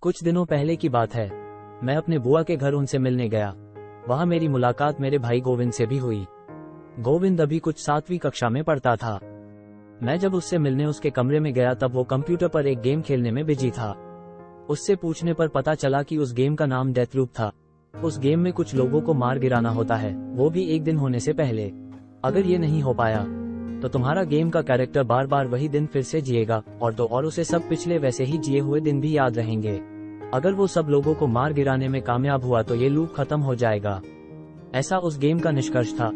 कुछ दिनों पहले की बात है। मैं अपने बुआ के घर उनसे मिलने गया। वहां मेरी मुलाकात मेरे भाई गोविंद से भी हुई। गोविंद अभी कुछ 7वीं कक्षा में पढ़ता था। मैं जब उससे मिलने उसके कमरे में गया तब वो कंप्यूटर पर एक गेम खेलने में बिजी था। उससे पूछने पर पता चला कि उस गेम का नाम डेथलूप था। उस गेम में कुछ लोगों को मार गिराना होता है, वो भी एक दिन होने से पहले। अगर ये नहीं हो पाया तो तुम्हारा गेम का कैरेक्टर बार बार वही दिन फिर से जिएगा और उसे सब पिछले वैसे ही जिए हुए दिन भी याद रहेंगे। अगर वो सब लोगों को मार गिराने में कामयाब हुआ तो ये लूप खत्म हो जाएगा। ऐसा उस गेम का निष्कर्ष था।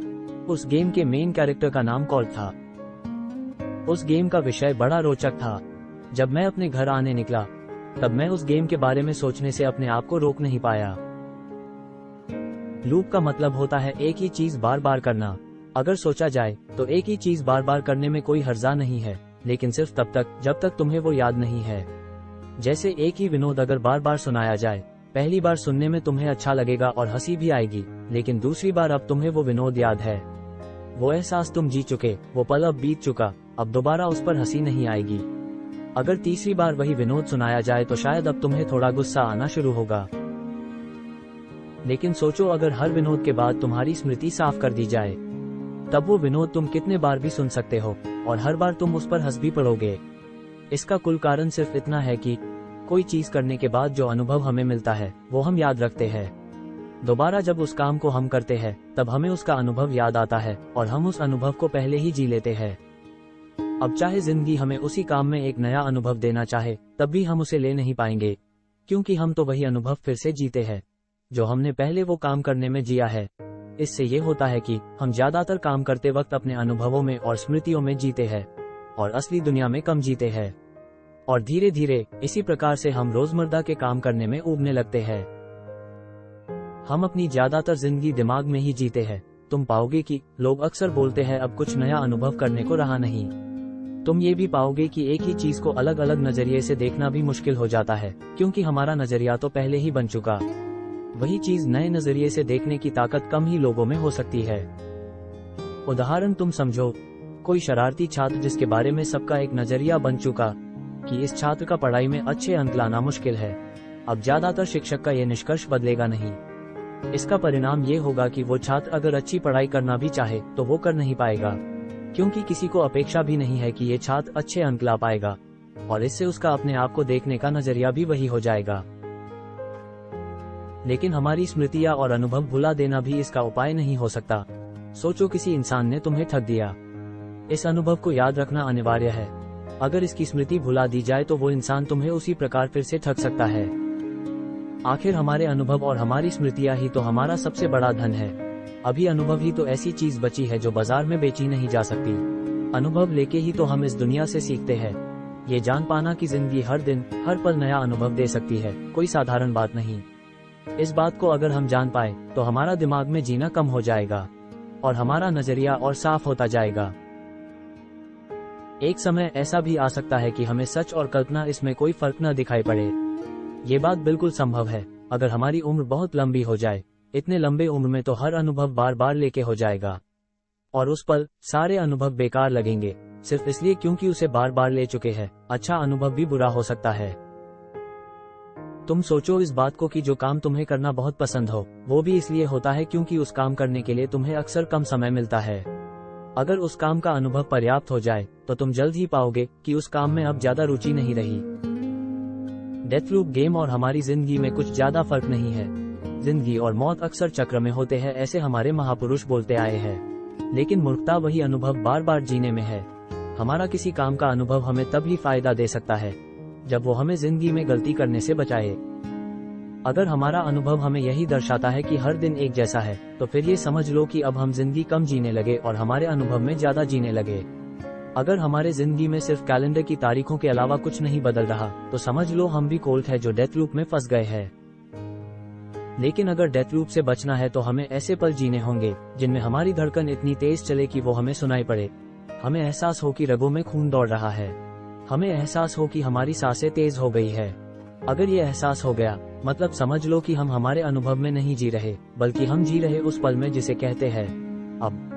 उस गेम के मेन कैरेक्टर का नाम कॉल था। उस गेम का विषय बड़ा रोचक था। जब मैं अपने घर आने निकला तब मैं उस गेम के बारे में सोचने से अपने आप को रोक नहीं पाया। लूप का मतलब होता है एक ही चीज बार बार करना। अगर सोचा जाए तो एक ही चीज बार बार करने में कोई हर्जा नहीं है, लेकिन सिर्फ तब तक जब तक तुम्हें वो याद नहीं है। जैसे एक ही विनोद अगर बार बार सुनाया जाए, पहली बार सुनने में तुम्हें अच्छा लगेगा और हंसी भी आएगी, लेकिन दूसरी बार अब तुम्हें वो विनोद याद है, वो एहसास तुम जी चुके, वो पल अब बीत चुका, अब दोबारा उस पर हंसी नहीं आएगी। अगर तीसरी बार वही विनोद सुनाया जाए तो शायद अब तुम्हें थोड़ा गुस्सा आना शुरू होगा। लेकिन सोचो, अगर हर विनोद के बाद तुम्हारी स्मृति साफ कर दी जाए, तब वो विनोद तुम कितने बार भी सुन सकते हो और हर बार तुम उस पर हंस भी पड़ोगे। इसका कुल कारण सिर्फ इतना है कि कोई चीज करने के बाद जो अनुभव हमें मिलता है वो हम याद रखते हैं। दोबारा जब उस काम को हम करते हैं तब हमें उसका अनुभव याद आता है और हम उस अनुभव को पहले ही जी लेते हैं। अब चाहे जिंदगी हमें उसी काम में एक नया अनुभव देना चाहे तब भी हम उसे ले नहीं पाएंगे, क्योंकि हम तो वही अनुभव फिर से जीते हैं जो हमने पहले वो काम करने में जिया है। इससे ये होता है कि हम ज्यादातर काम करते वक्त अपने अनुभवों में और स्मृतियों में जीते हैं और असली दुनिया में कम जीते हैं। और धीरे धीरे इसी प्रकार से हम रोजमर्रा के काम करने में ऊबने लगते हैं। हम अपनी ज्यादातर जिंदगी दिमाग में ही जीते हैं। तुम पाओगे कि लोग अक्सर बोलते हैं अब कुछ नया अनुभव करने को रहा नहीं। तुम ये भी पाओगे कि एक ही चीज को अलग अलग नजरिए से देखना भी मुश्किल हो जाता है, क्योंकि हमारा नजरिया तो पहले ही बन चुका। वही चीज नए नजरिए से देखने की ताकत कम ही लोगों में हो सकती है। उदाहरण तुम समझो, कोई शरारती छात्र जिसके बारे में सबका एक नजरिया बन चुका कि इस छात्र का पढ़ाई में अच्छे अंक लाना मुश्किल है। अब ज्यादातर शिक्षक का ये निष्कर्ष बदलेगा नहीं। इसका परिणाम ये होगा कि वो छात्र अगर अच्छी पढ़ाई करना भी चाहे तो वो कर नहीं पाएगा, क्योंकि किसी को अपेक्षा भी नहीं है कि ये छात्र अच्छे अंक ला पाएगा, और इससे उसका अपने आप को देखने का नजरिया भी वही हो जाएगा। लेकिन हमारी स्मृतियां और अनुभव भुला देना भी इसका उपाय नहीं हो सकता। सोचो, किसी इंसान ने तुम्हें ठग दिया। इस अनुभव को याद रखना अनिवार्य है। अगर इसकी स्मृति भुला दी जाए तो वो इंसान तुम्हें उसी प्रकार फिर से ठग सकता है। आखिर हमारे अनुभव और हमारी स्मृतियां ही तो हमारा सबसे बड़ा धन है। अभी अनुभव ही तो ऐसी चीज बची है जो बाजार में बेची नहीं जा सकती। अनुभव लेके ही तो हम इस दुनिया से सीखते हैं। ये जान पाना कि जिंदगी हर दिन हर पल नया अनुभव दे सकती है कोई साधारण बात नहीं। इस बात को अगर हम जान पाए तो हमारा दिमाग में जीना कम हो जाएगा और हमारा नजरिया और साफ होता जाएगा। एक समय ऐसा भी आ सकता है कि हमें सच और कल्पना इसमें कोई फर्क न दिखाई पड़े। ये बात बिल्कुल संभव है अगर हमारी उम्र बहुत लंबी हो जाए। इतने लंबे उम्र में तो हर अनुभव बार बार लेके हो जाएगा और उस पल सारे अनुभव बेकार लगेंगे, सिर्फ इसलिए क्योंकि उसे बार बार ले चुके हैं। अच्छा अनुभव भी बुरा हो सकता है। तुम सोचो इस बात को कि जो काम तुम्हें करना बहुत पसंद हो वो भी इसलिए होता है क्योंकि उस काम करने के लिए तुम्हें अक्सर कम समय मिलता है। अगर उस काम का अनुभव पर्याप्त हो जाए तो तुम जल्द ही पाओगे कि उस काम में अब ज्यादा रुचि नहीं रही। डेथलूप गेम और हमारी जिंदगी में कुछ ज्यादा फर्क नहीं है। जिंदगी और मौत अक्सर चक्र में होते हैं, ऐसे हमारे महापुरुष बोलते आए हैं। लेकिन मूर्खता वही अनुभव बार बार जीने में है। हमारा किसी काम का अनुभव हमें तब ही फायदा दे सकता है जब वो हमें जिंदगी में गलती करने से बचाए। अगर हमारा अनुभव हमें यही दर्शाता है कि हर दिन एक जैसा है तो फिर ये समझ लो कि अब हम जिंदगी कम जीने लगे और हमारे अनुभव में ज्यादा जीने लगे। अगर हमारे जिंदगी में सिर्फ कैलेंडर की तारीखों के अलावा कुछ नहीं बदल रहा तो समझ लो हम भी कोल्ट है जो डेथलूप में फंस गए हैं। लेकिन अगर डेथलूप से बचना है तो हमें ऐसे पल जीने होंगे जिनमें हमारी धड़कन इतनी तेज चले कि वो हमें सुनाई पड़े। हमें एहसास हो कि रगों में खून दौड़ रहा है। हमें एहसास हो कि हमारी सांसें तेज हो गई है। अगर ये एहसास हो गया मतलब समझ लो कि हम हमारे अनुभव में नहीं जी रहे बल्कि हम जी रहे उस पल में जिसे कहते हैं अब।